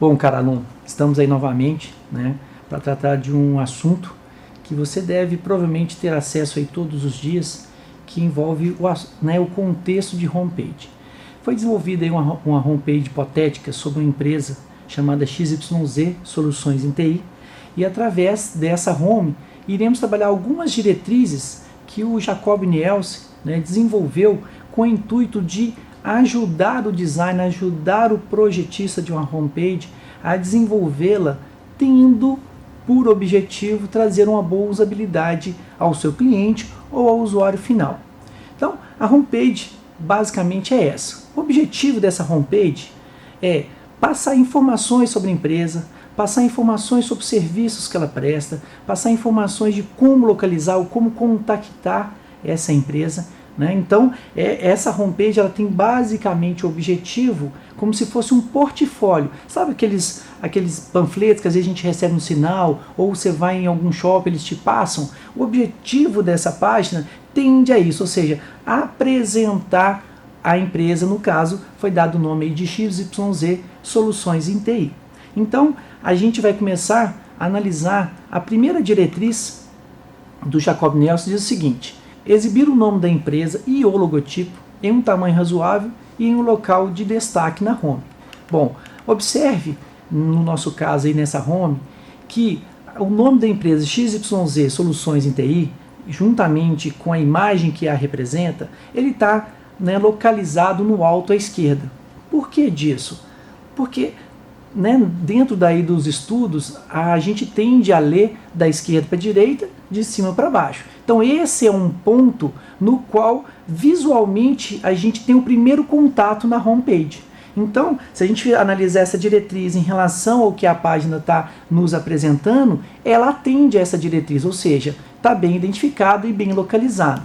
Bom, caro aluno, estamos aí novamente, né, para tratar de um assunto que você deve provavelmente ter acesso aí todos os dias, que envolve o contexto de homepage. Foi desenvolvida aí uma homepage hipotética sobre uma empresa chamada XYZ Soluções em TI, e através dessa home iremos trabalhar algumas diretrizes que o Jacob Nielsen, né, desenvolveu com o intuito de ajudar o designer, ajudar o projetista de uma homepage a desenvolvê-la, tendo por objetivo trazer uma boa usabilidade ao seu cliente ou ao usuário final. Então, a homepage basicamente é essa. O objetivo dessa homepage é passar informações sobre a empresa, passar informações sobre os serviços que ela presta, passar informações de como localizar ou como contactar essa empresa, né? Então, essa homepage ela tem basicamente o objetivo como se fosse um portfólio. Sabe aqueles panfletos que às vezes a gente recebe no sinal, ou você vai em algum shopping, eles te passam? O objetivo dessa página tende a isso, ou seja, apresentar a empresa, no caso, foi dado o nome aí de XYZ Soluções em TI. Então, a gente vai começar a analisar a primeira diretriz do Jacob Nielsen, diz o seguinte: exibir o nome da empresa e o logotipo em um tamanho razoável e em um local de destaque na home. Bom, observe, no nosso caso aí nessa home, que o nome da empresa XYZ Soluções em TI, juntamente com a imagem que a representa, ele está, né, localizado no alto à esquerda. Por que disso? Porque, né, dentro daí dos estudos, a gente tende a ler da esquerda para a direita, de cima para baixo. Então esse é um ponto no qual visualmente a gente tem o primeiro contato na homepage. Então, se a gente analisar essa diretriz em relação ao que a página está nos apresentando, ela atende a essa diretriz, ou seja, está bem identificado e bem localizado.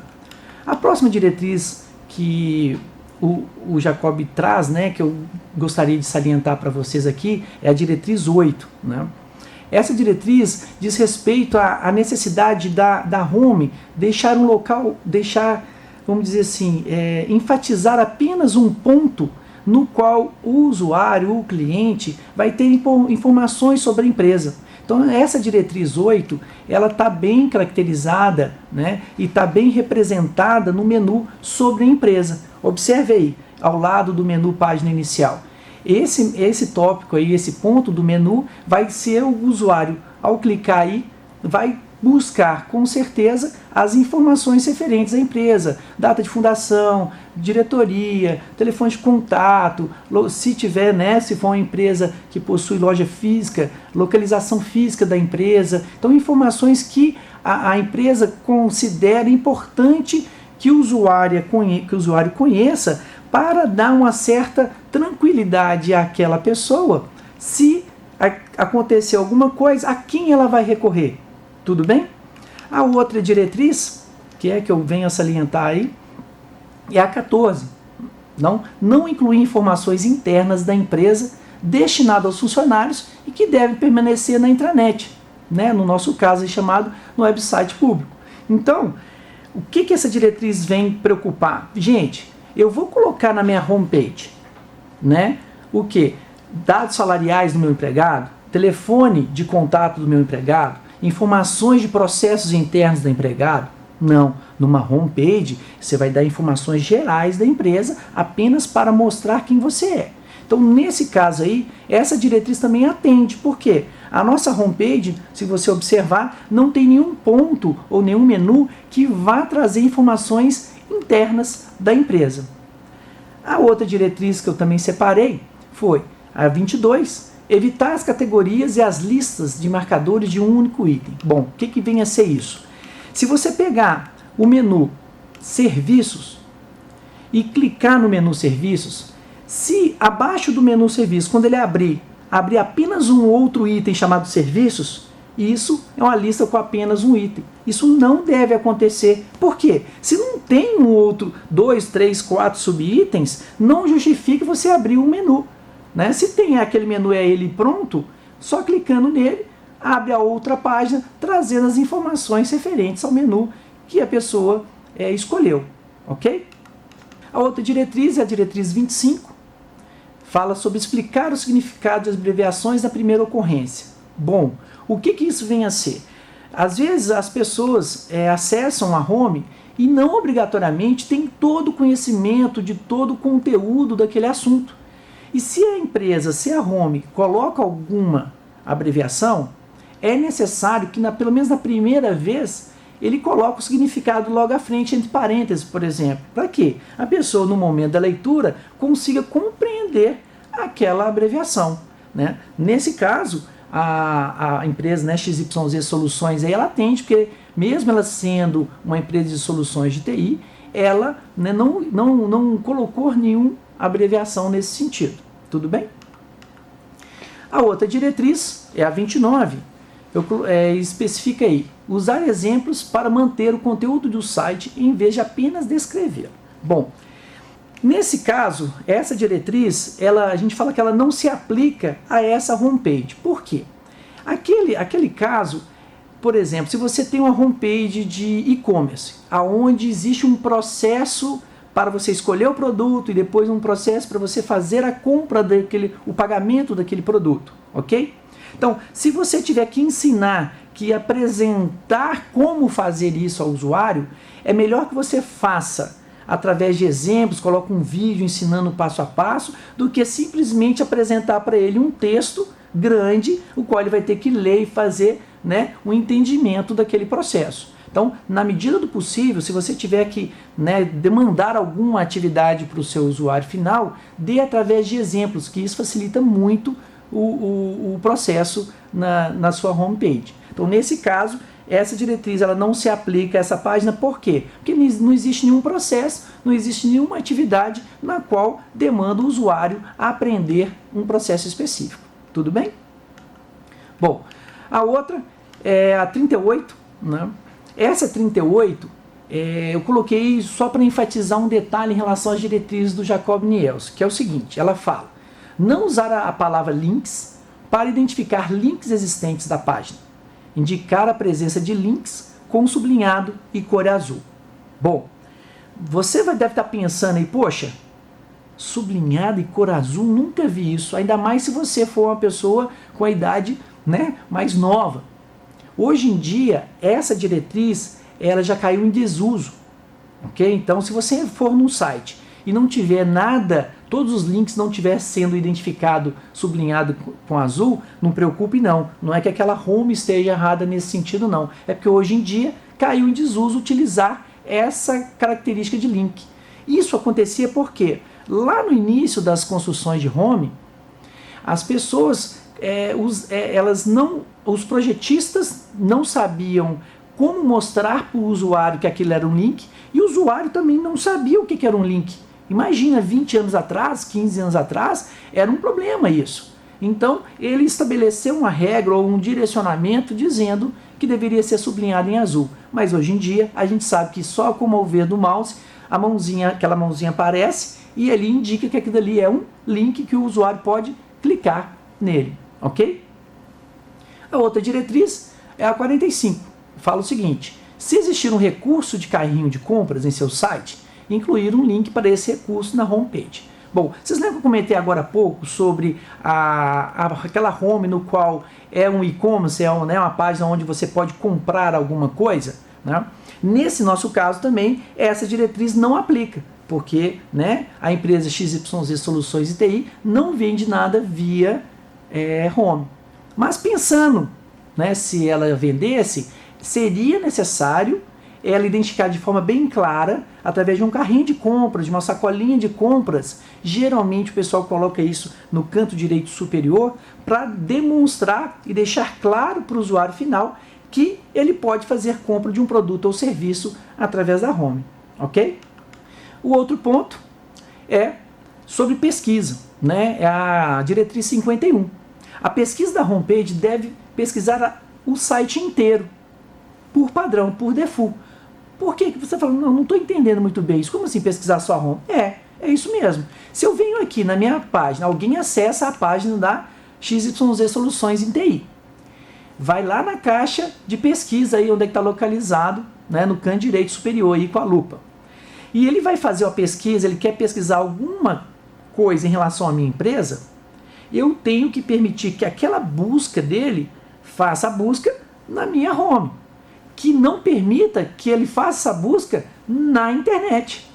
A próxima diretriz que o Jacob traz, né, que eu gostaria de salientar para vocês aqui, é a diretriz 8. Né? Essa diretriz diz respeito à necessidade da home deixar um local, vamos dizer assim, enfatizar apenas um ponto no qual o usuário, o cliente, vai ter informações sobre a empresa. Então essa diretriz 8, ela está bem caracterizada, né, e está bem representada no menu sobre a empresa. Observe aí, ao lado do menu página inicial. Esse tópico aí, esse ponto do menu, vai ser o usuário, ao clicar aí, vai buscar com certeza as informações referentes à empresa, data de fundação, diretoria, telefone de contato, se tiver, né, se for uma empresa que possui loja física, localização física da empresa. Então, informações que a empresa considera importante que o usuário conheça para dar uma certa tranquilidade àquela pessoa. Se acontecer alguma coisa, a quem ela vai recorrer? Tudo bem? A outra diretriz, que eu venho a salientar aí, é a 14. Não incluir informações internas da empresa destinadas aos funcionários e que devem permanecer na intranet, né? No nosso caso é chamado no website público. Então, o que essa diretriz vem preocupar? Gente, eu vou colocar na minha homepage, né, o que? Dados salariais do meu empregado, telefone de contato do meu empregado, informações de processos internos do empregado? Não. Numa homepage, você vai dar informações gerais da empresa apenas para mostrar quem você é. Então, nesse caso aí, essa diretriz também atende. Por quê? A nossa homepage, se você observar, não tem nenhum ponto ou nenhum menu que vá trazer informações internas da empresa. A outra diretriz que eu também separei foi a 22, evitar as categorias e as listas de marcadores de um único item. Bom, o que vem a ser isso? Se você pegar o menu Serviços e clicar no menu Serviços, se abaixo do menu Serviços, quando ele abrir apenas um outro item chamado Serviços, isso é uma lista com apenas um item. Isso não deve acontecer. Por quê? Se não tem um outro 2, 3, 4 subitens, não justifica você abrir um menu. Né? Se tem aquele menu ele pronto, só clicando nele, abre a outra página, trazendo as informações referentes ao menu que a pessoa escolheu. Ok? A outra diretriz é a diretriz 25. fala sobre explicar o significado das abreviações da primeira ocorrência. Bom, o que isso vem a ser? Às vezes as pessoas acessam a home e não obrigatoriamente têm todo o conhecimento de todo o conteúdo daquele assunto. E se a empresa, se a home, coloca alguma abreviação, é necessário que, pelo menos na primeira vez, ele coloque o significado logo à frente, entre parênteses, por exemplo. Para quê? A pessoa, no momento da leitura, consiga compreender aquela abreviação, né? Nesse caso, a empresa, né, XYZ Soluções, aí ela atende, porque mesmo ela sendo uma empresa de soluções de TI, ela, né, não colocou nenhuma abreviação nesse sentido. Tudo bem? A outra diretriz é a 29. Especifica aí: usar exemplos para manter o conteúdo do site em vez de apenas descrever. Bom, nesse caso, essa diretriz, a gente fala que ela não se aplica a essa homepage. Por quê? Aquele caso, por exemplo, se você tem uma homepage de e-commerce, onde existe um processo para você escolher o produto e depois um processo para você fazer a compra o pagamento daquele produto, ok? Então, se você tiver que ensinar, que apresentar como fazer isso ao usuário, é melhor que você faça através de exemplos, coloque um vídeo ensinando passo a passo, do que simplesmente apresentar para ele um texto grande, o qual ele vai ter que ler e fazer, né, um entendimento daquele processo. Então, na medida do possível, se você tiver que, né, demandar alguma atividade para o seu usuário final, dê através de exemplos, que isso facilita muito o processo na sua homepage. Então, nesse caso, essa diretriz ela não se aplica a essa página. Por quê? Porque não existe nenhum processo, não existe nenhuma atividade na qual demanda o usuário a aprender um processo específico. Tudo bem? Bom, a outra é a 38, né? Essa 38, eu coloquei só para enfatizar um detalhe em relação às diretrizes do Jacob Niels, que é o seguinte: ela fala: não usar a palavra links para identificar links existentes da página. Indicar a presença de links com sublinhado e cor azul. Bom, você deve estar pensando aí, poxa, sublinhado e cor azul, nunca vi isso, ainda mais se você for uma pessoa com a idade, né, mais nova. Hoje em dia, essa diretriz ela já caiu em desuso, ok? Então, se você for num site e não tiver nada, todos os links não estiver sendo identificado, sublinhado com azul, não preocupe não. Não é que aquela home esteja errada nesse sentido não. É porque hoje em dia caiu em desuso utilizar essa característica de link. Isso acontecia porque lá no início das construções de home, as pessoas, os projetistas não sabiam como mostrar para o usuário que aquilo era um link, e o usuário também não sabia o que era um link. Imagina, 20 anos atrás, 15 anos atrás, era um problema isso. Então, ele estabeleceu uma regra ou um direcionamento dizendo que deveria ser sublinhado em azul. Mas hoje em dia, a gente sabe que só com o mover do mouse, aquela mãozinha aparece e ele indica que aquilo ali é um link que o usuário pode clicar nele, ok? A outra diretriz é a 45. Fala o seguinte: se existir um recurso de carrinho de compras em seu site, incluir um link para esse recurso na homepage. Bom, vocês lembram que eu comentei agora há pouco sobre aquela home no qual é um e-commerce, uma página onde você pode comprar alguma coisa, né? Nesse nosso caso também, essa diretriz não aplica, porque, né, a empresa XYZ Soluções de TI não vende nada via home. Mas pensando, né, se ela vendesse, seria necessário ela identificar de forma bem clara, através de um carrinho de compras, de uma sacolinha de compras. Geralmente o pessoal coloca isso no canto direito superior para demonstrar e deixar claro para o usuário final que ele pode fazer compra de um produto ou serviço através da home, ok? O outro ponto é sobre pesquisa, né? É a diretriz 51. A pesquisa da homepage deve pesquisar o site inteiro, por padrão, por default. Por que você fala, não estou entendendo muito bem isso? Como assim pesquisar só a home? É isso mesmo. Se eu venho aqui na minha página, alguém acessa a página da XYZ Soluções em TI. Vai lá na caixa de pesquisa, aí onde está localizado, né, no canto direito superior, aí com a lupa. E ele vai fazer a pesquisa, ele quer pesquisar alguma coisa em relação à minha empresa, eu tenho que permitir que aquela busca dele faça a busca na minha home, que não permita que ele faça a busca na internet.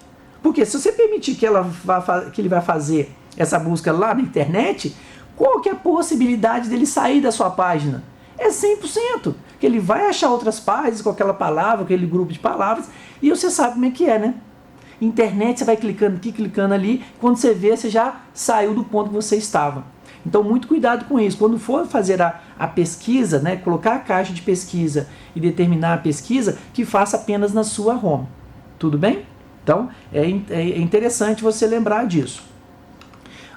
Porque se você permitir que ele vai fazer essa busca lá na internet, qual que é a possibilidade dele sair da sua página? É 100%, que ele vai achar outras páginas com aquela palavra, aquele grupo de palavras, e você sabe como é que é, né? Internet, você vai clicando aqui, clicando ali, quando você vê, você já saiu do ponto que você estava. Então, muito cuidado com isso. Quando for fazer a pesquisa, né, colocar a caixa de pesquisa e determinar a pesquisa, que faça apenas na sua home. Tudo bem? Então, é interessante você lembrar disso.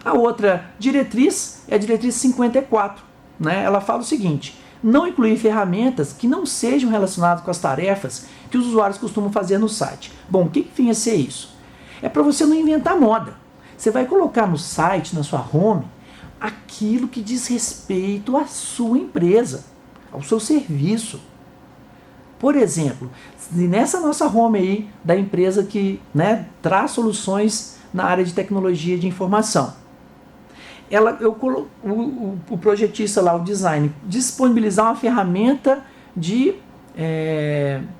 A outra diretriz é a diretriz 54. Né? Ela fala o seguinte: não incluir ferramentas que não sejam relacionadas com as tarefas que os usuários costumam fazer no site. Bom, o que vinha a ser isso? É para você não inventar moda. Você vai colocar no site, na sua home, aquilo que diz respeito à sua empresa, ao seu serviço. Por exemplo, nessa nossa home aí da empresa que, né, traz soluções na área de tecnologia de informação, o projetista lá, o design, disponibilizar uma ferramenta de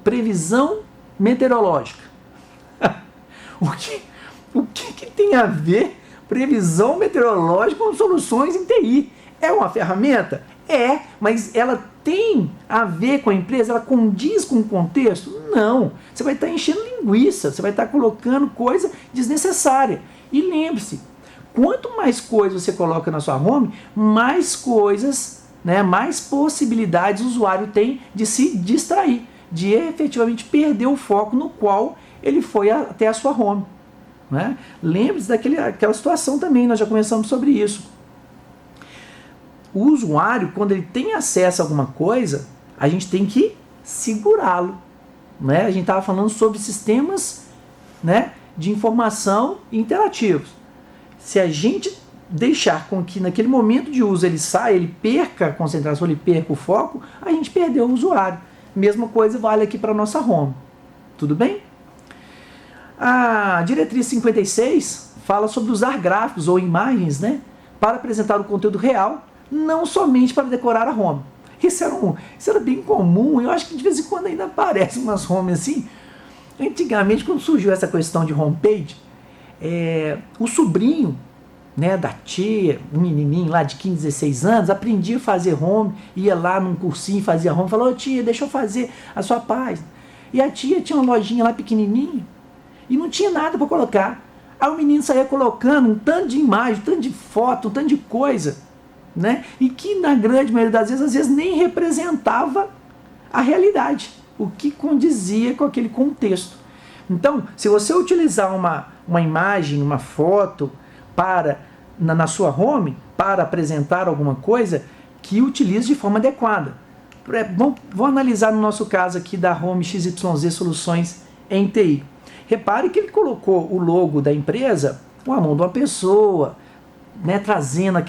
previsão meteorológica. O que tem a ver previsão meteorológica com soluções em TI? É uma ferramenta? É, mas ela tem a ver com a empresa? Ela condiz com o contexto? Não. Você vai estar enchendo linguiça, você vai estar colocando coisa desnecessária. E lembre-se, quanto mais coisas você coloca na sua home, mais coisas, né, mais possibilidades o usuário tem de se distrair, de efetivamente perder o foco no qual ele foi até a sua home. Né? Lembre-se daquela situação também, nós já conversamos sobre isso. O usuário, quando ele tem acesso a alguma coisa, a gente tem que segurá-lo. Né? A gente estava falando sobre sistemas, né, de informação interativos. Se a gente deixar com que naquele momento de uso ele saia, ele perca a concentração, ele perca o foco, a gente perdeu o usuário. Mesma coisa vale aqui para a nossa home. Tudo bem? A diretriz 56 fala sobre usar gráficos ou imagens, né, para apresentar o conteúdo real, não somente para decorar a home. Isso era bem comum, eu acho que de vez em quando ainda aparecem umas homes assim. Antigamente, quando surgiu essa questão de homepage, o sobrinho, né, da tia, um menininho lá de 15, 16 anos, aprendia a fazer home, ia lá num cursinho, fazia home, falou: ô tia, deixa eu fazer a sua página. E a tia tinha uma lojinha lá pequenininha e não tinha nada para colocar. Aí o menino saía colocando um tanto de imagem, um tanto de foto, um tanto de coisa, né, e que na grande maioria das vezes, às vezes nem representava a realidade, o que condizia com aquele contexto. Então, se você utilizar uma imagem, uma foto na sua home, para apresentar alguma coisa, que utilize de forma adequada. Vou analisar no nosso caso aqui da home XYZ Soluções em TI. Repare que ele colocou o logo da empresa com a mão de uma pessoa, né, trazendo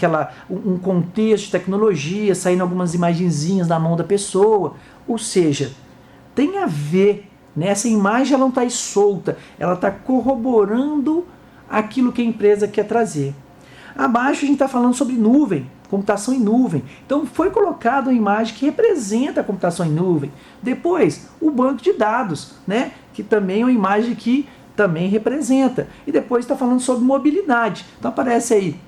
um contexto de tecnologia, saindo algumas imagenzinhas da mão da pessoa. Ou seja, tem a ver. Essa imagem ela não está aí solta, ela está corroborando aquilo que a empresa quer trazer. Abaixo a gente está falando sobre nuvem, computação em nuvem. Então foi colocada uma imagem que representa a computação em nuvem. Depois, o banco de dados, né, que também é uma imagem que também representa. E depois está falando sobre mobilidade. Então aparece aí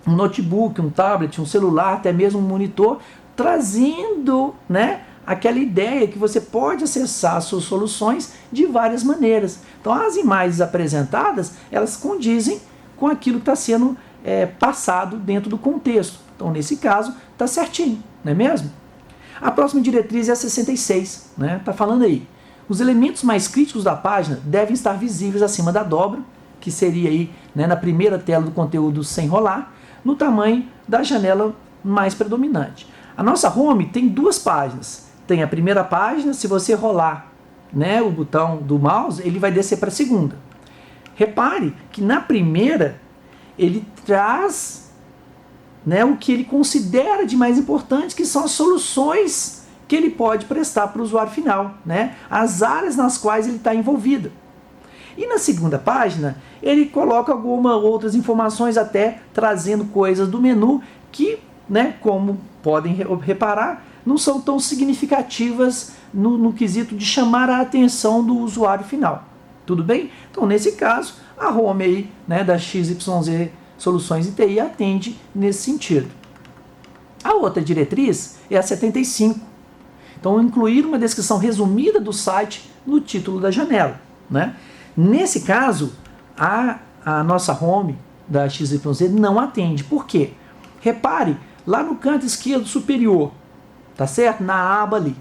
um notebook, um tablet, um celular, até mesmo um monitor, trazendo, né, aquela ideia que você pode acessar as suas soluções de várias maneiras. Então as imagens apresentadas, elas condizem com aquilo que está sendo passado dentro do contexto. Então nesse caso está certinho, não é mesmo? A próxima diretriz é a 66, né? Está falando aí: os elementos mais críticos da página devem estar visíveis acima da dobra, que seria aí, né, na primeira tela do conteúdo sem rolar, no tamanho da janela mais predominante. A nossa home tem duas páginas. Tem a primeira página, se você rolar, né, o botão do mouse, ele vai descer para a segunda. Repare que na primeira ele traz, né, o que ele considera de mais importante, que são as soluções que ele pode prestar para o usuário final, né, as áreas nas quais ele está envolvido. E na segunda página, ele coloca algumas outras informações, até trazendo coisas do menu que, né, como podem reparar, não são tão significativas no quesito de chamar a atenção do usuário final. Tudo bem? Então, nesse caso, a home aí, né, da XYZ Soluções ITI atende nesse sentido. A outra diretriz é a 75. Então, incluir uma descrição resumida do site no título da janela, né? Nesse caso, a nossa home da XYZ não atende. Por quê? Repare, lá no canto esquerdo superior, tá certo? Na aba ali.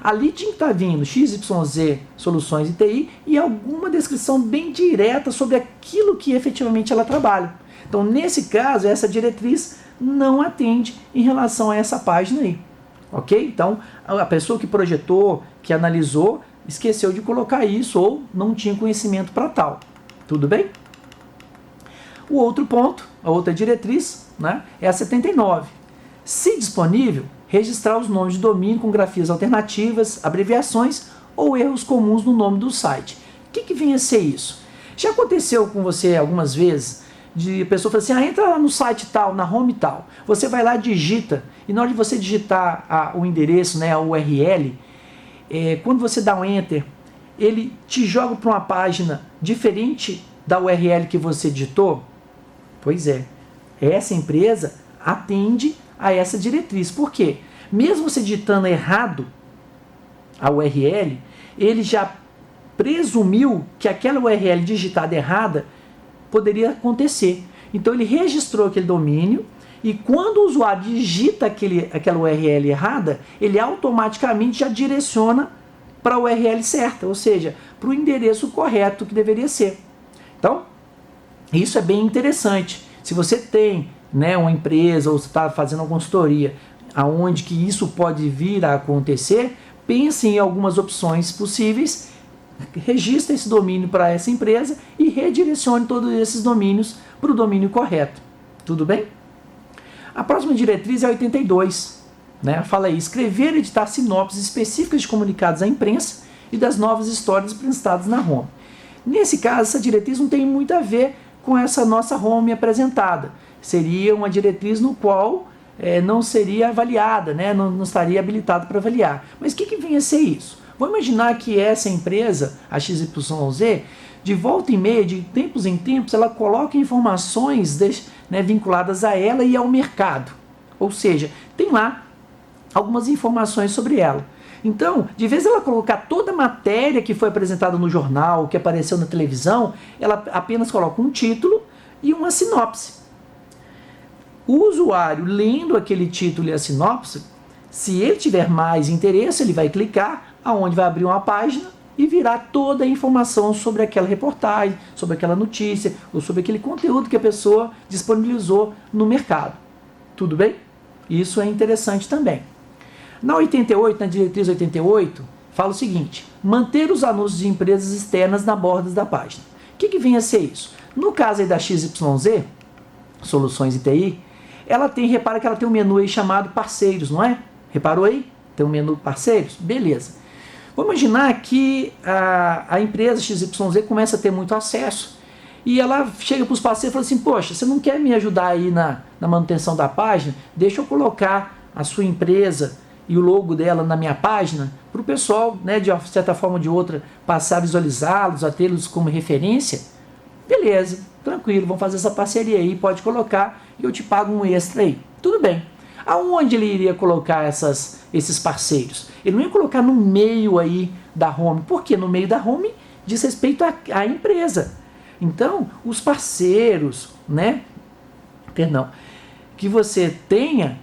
Ali tinha que estar vindo XYZ Soluções ITI e alguma descrição bem direta sobre aquilo que efetivamente ela trabalha. Então, nesse caso, essa diretriz não atende em relação a essa página aí. Ok? Então, a pessoa que projetou, que analisou, esqueceu de colocar isso ou não tinha conhecimento para tal. Tudo bem? O outro ponto, a outra diretriz, né, é a 79. Se disponível, registrar os nomes de domínio com grafias alternativas, abreviações ou erros comuns no nome do site. O que vem a ser isso? Já aconteceu com você algumas vezes de a pessoa falar assim, entra lá no site tal, na home tal. Você vai lá e digita, e na hora de você digitar o endereço, né, a URL, quando você dá um enter, ele te joga para uma página diferente da URL que você digitou? Pois é, essa empresa atende a essa diretriz. Por quê? Mesmo você digitando errado a URL, ele já presumiu que aquela URL digitada errada poderia acontecer. Então ele registrou aquele domínio e quando o usuário digita aquela URL errada, ele automaticamente já direciona para a URL certa, ou seja, para o endereço correto que deveria ser. Então, isso é bem interessante. Se você tem, né, uma empresa ou você está fazendo uma consultoria aonde que isso pode vir a acontecer, pense em algumas opções possíveis, registre esse domínio para essa empresa e redirecione todos esses domínios para o domínio correto. Tudo bem? A próxima diretriz é a 82. Né? Fala aí, escrever e editar sinopses específicas de comunicados à imprensa e das novas histórias prestadas na home. Nesse caso, essa diretriz não tem muito a ver com essa nossa home apresentada. Seria uma diretriz no qual não seria avaliada, né? Não estaria habilitada para avaliar. Mas o que vem a ser isso? Vamos imaginar que essa empresa, a XYZ, de volta e meia, de tempos em tempos, ela coloca informações vinculadas a ela e ao mercado. Ou seja, tem lá algumas informações sobre ela. Então, de vez ela colocar toda a matéria que foi apresentada no jornal, que apareceu na televisão, ela apenas coloca um título e uma sinopse. O usuário, lendo aquele título e a sinopse, se ele tiver mais interesse, ele vai clicar, aonde vai abrir uma página e virar toda a informação sobre aquela reportagem, sobre aquela notícia, ou sobre aquele conteúdo que a pessoa disponibilizou no mercado. Tudo bem? Isso é interessante também. Na 88, na diretriz 88, fala o seguinte, manter os anúncios de empresas externas na borda da página. O que vem a ser isso? No caso aí da XYZ, Soluções ITI, repara que ela tem um menu aí chamado parceiros, não é? Reparou aí? Tem um menu parceiros? Beleza. Vamos imaginar que a empresa XYZ começa a ter muito acesso e ela chega para os parceiros e fala assim, poxa, você não quer me ajudar aí na manutenção da página? Deixa eu colocar a sua empresa e o logo dela na minha página para o pessoal, né, de certa forma ou de outra, passar a visualizá-los, a tê-los como referência. Beleza, tranquilo, vamos fazer essa parceria aí, pode colocar e eu te pago um extra aí. Tudo bem. Aonde ele iria colocar esses parceiros? Ele não ia colocar no meio aí da home. Por quê? No meio da home diz respeito à empresa. Então, os parceiros, né? Perdão, que você tenha,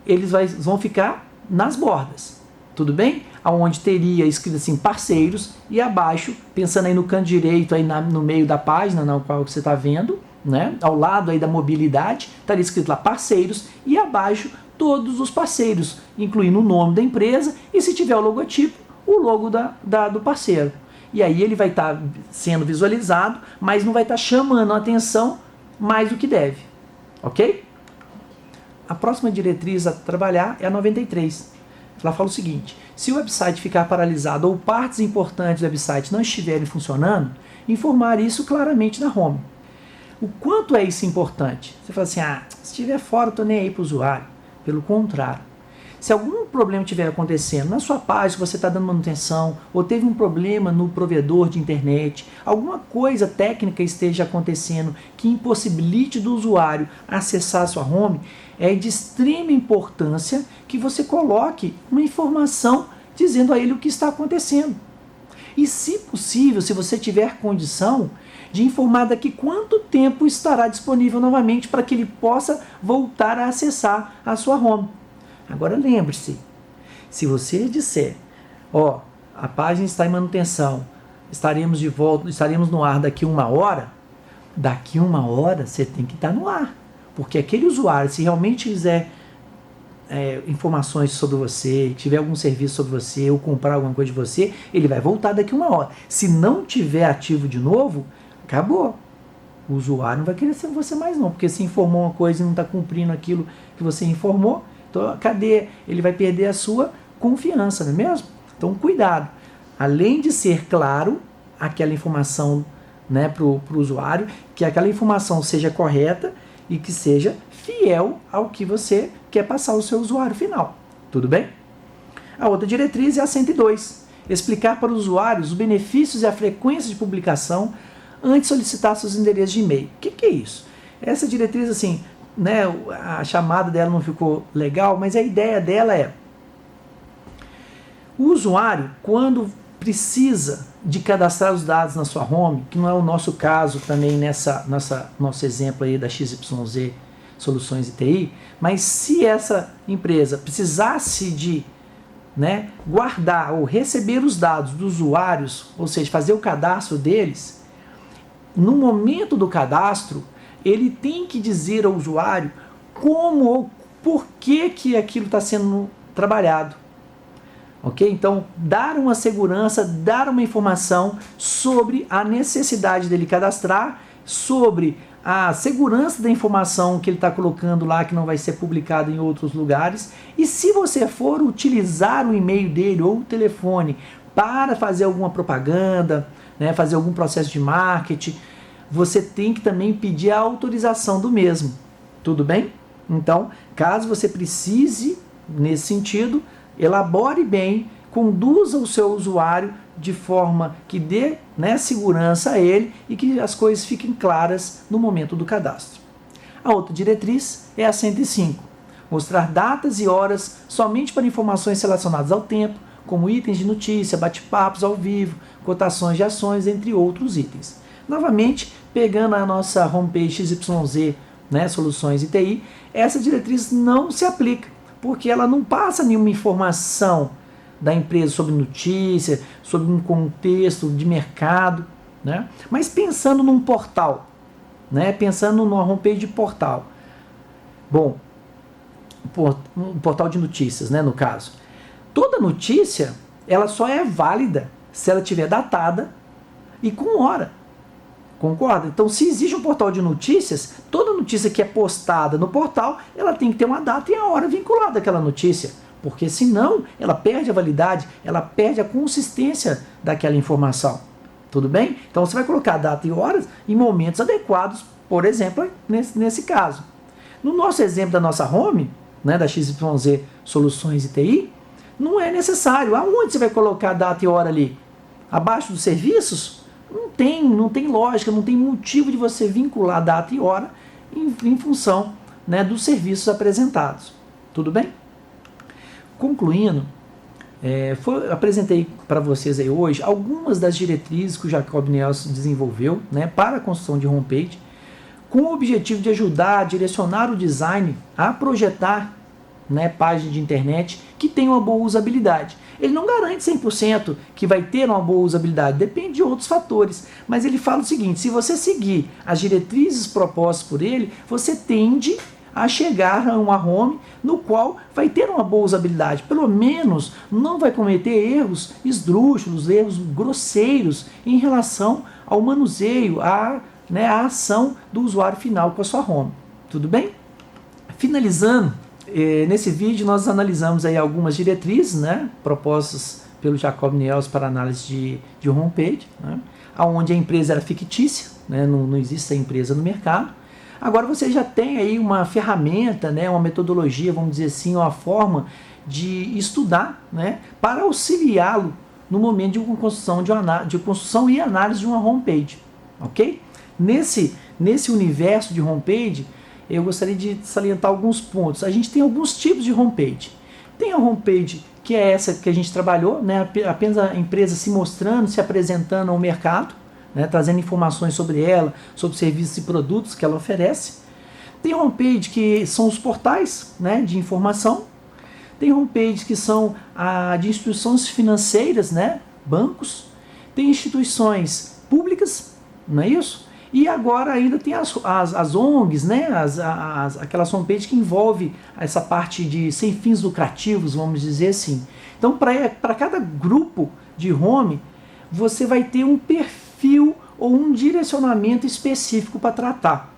eles vão ficar nas bordas. Tudo bem? Aonde teria escrito assim, parceiros, e abaixo, pensando aí no canto direito, aí no meio da página, na qual você está vendo, né? Ao lado aí da mobilidade, estaria escrito lá parceiros, e abaixo todos os parceiros, incluindo o nome da empresa e, se tiver o logotipo, o logo do parceiro. E aí ele vai estar sendo visualizado, mas não vai estar chamando a atenção mais do que deve. Ok? A próxima diretriz a trabalhar é a 93. Ela fala o seguinte: se o website ficar paralisado ou partes importantes do website não estiverem funcionando, informar isso claramente na home. O quanto é isso importante? Você fala assim, se estiver fora, eu estou nem aí para o usuário. Pelo contrário. Se algum problema estiver acontecendo na sua página, você está dando manutenção, ou teve um problema no provedor de internet, alguma coisa técnica esteja acontecendo que impossibilite do usuário acessar a sua home, é de extrema importância que você coloque uma informação dizendo a ele o que está acontecendo. E, se possível, se você tiver condição, de informar daqui quanto tempo estará disponível novamente para que ele possa voltar a acessar a sua home. Agora lembre-se, se você disser, a página está em manutenção, estaremos de volta, estaremos no ar daqui 1 hora, daqui 1 hora você tem que estar no ar. Porque aquele usuário, se realmente quiser informações sobre você, tiver algum serviço sobre você, ou comprar alguma coisa de você, ele vai voltar daqui 1 hora. Se não tiver ativo de novo, acabou. O usuário não vai querer ser você mais não, porque se informou uma coisa e não está cumprindo aquilo que você informou, então cadê? Ele vai perder a sua confiança, não é mesmo? Então cuidado. Além de ser claro aquela informação, né, para o usuário, que aquela informação seja correta e que seja fiel ao que você quer passar ao seu usuário final. Tudo bem? A outra diretriz é a 102. Explicar para os usuários os benefícios e a frequência de publicação antes de solicitar seus endereços de e-mail. O que é isso? Essa diretriz, assim, né, a chamada dela não ficou legal, mas a ideia dela é: o usuário, quando precisa de cadastrar os dados na sua home, que não é o nosso caso também nosso exemplo aí da XYZ Soluções ITI, mas se essa empresa precisasse de, né, guardar ou receber os dados dos usuários, ou seja, fazer o cadastro deles, no momento do cadastro, ele tem que dizer ao usuário como ou por que aquilo está sendo trabalhado. Ok? Então, dar uma segurança, dar uma informação sobre a necessidade dele cadastrar, sobre a segurança da informação que ele está colocando lá, que não vai ser publicada em outros lugares. E se você for utilizar o e-mail dele ou o telefone para fazer alguma propaganda, né, fazer algum processo de marketing, você tem que também pedir a autorização do mesmo. Tudo bem? Então, caso você precise, nesse sentido, elabore bem, conduza o seu usuário de forma que dê, né, segurança a ele e que as coisas fiquem claras no momento do cadastro. A outra diretriz é a 105. Mostrar datas e horas somente para informações relacionadas ao tempo, como itens de notícia, bate-papos ao vivo, cotações de ações, entre outros itens. Novamente, pegando a nossa homepage XYZ, né, Soluções ITI, essa diretriz não se aplica, porque ela não passa nenhuma informação da empresa sobre notícia, sobre um contexto de mercado, né? Mas pensando num portal, né? Pensando numa homepage de portal. Bom, um portal de notícias, né, no caso. Toda notícia, ela só é válida se ela estiver datada e com hora. Concorda? Então, se existe um portal de notícias, toda notícia que é postada no portal, ela tem que ter uma data e a hora vinculada àquela notícia, porque senão ela perde a validade, ela perde a consistência daquela informação. Tudo bem? Então, você vai colocar data e horas em momentos adequados, por exemplo, nesse caso. No nosso exemplo da nossa home, né, da XYZ Soluções ITI, não é necessário. Aonde você vai colocar data e hora ali? Abaixo dos serviços? Não tem lógica, não tem motivo de você vincular data e hora em função, né, dos serviços apresentados. Tudo bem? Concluindo, apresentei para vocês aí hoje algumas das diretrizes que o Jacob Nelson desenvolveu, né, para a construção de homepage, com o objetivo de ajudar a direcionar o design a projetar, né, página de internet que tem uma boa usabilidade. Ele não garante 100% que vai ter uma boa usabilidade, depende de outros fatores, mas ele fala o seguinte: se você seguir as diretrizes propostas por ele, você tende a chegar a uma home no qual vai ter uma boa usabilidade, pelo menos não vai cometer erros esdrúxulos, erros grosseiros em relação ao manuseio, à ação do usuário final com a sua home. Tudo bem? Finalizando nesse vídeo nós analisamos aí algumas diretrizes, né, propostas pelo Jacob Niels para análise de homepage, né, onde a empresa era fictícia, né, não existe a empresa no mercado. Agora você já tem aí uma ferramenta, né, uma metodologia, vamos dizer assim, uma forma de estudar, né, para auxiliá-lo no momento de construção e análise de uma homepage, ok? Nesse universo de homepage, eu gostaria de salientar alguns pontos. A gente tem alguns tipos de homepage. Tem a homepage que é essa que a gente trabalhou, né, apenas a empresa se mostrando, se apresentando ao mercado, né, trazendo informações sobre ela, sobre serviços e produtos que ela oferece. Tem homepage que são os portais, né, de informação. Tem homepages que são de instituições financeiras, né, bancos. Tem instituições públicas, não é isso? E agora ainda tem as ONGs, né, aquelas homepages que envolvem essa parte de sem fins lucrativos, vamos dizer assim. Então, para cada grupo de home, você vai ter um perfil ou um direcionamento específico para tratar.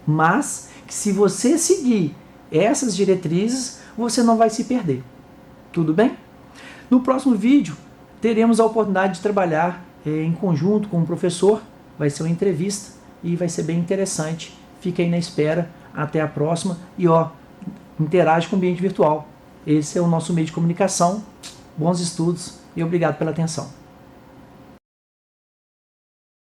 Mas, que se você seguir essas diretrizes, você não vai se perder. Tudo bem? No próximo vídeo, teremos a oportunidade de trabalhar em conjunto com o professor. Vai ser uma entrevista e vai ser bem interessante. Fique aí na espera. Até a próxima. E interage com o ambiente virtual. Esse é o nosso meio de comunicação. Bons estudos e obrigado pela atenção.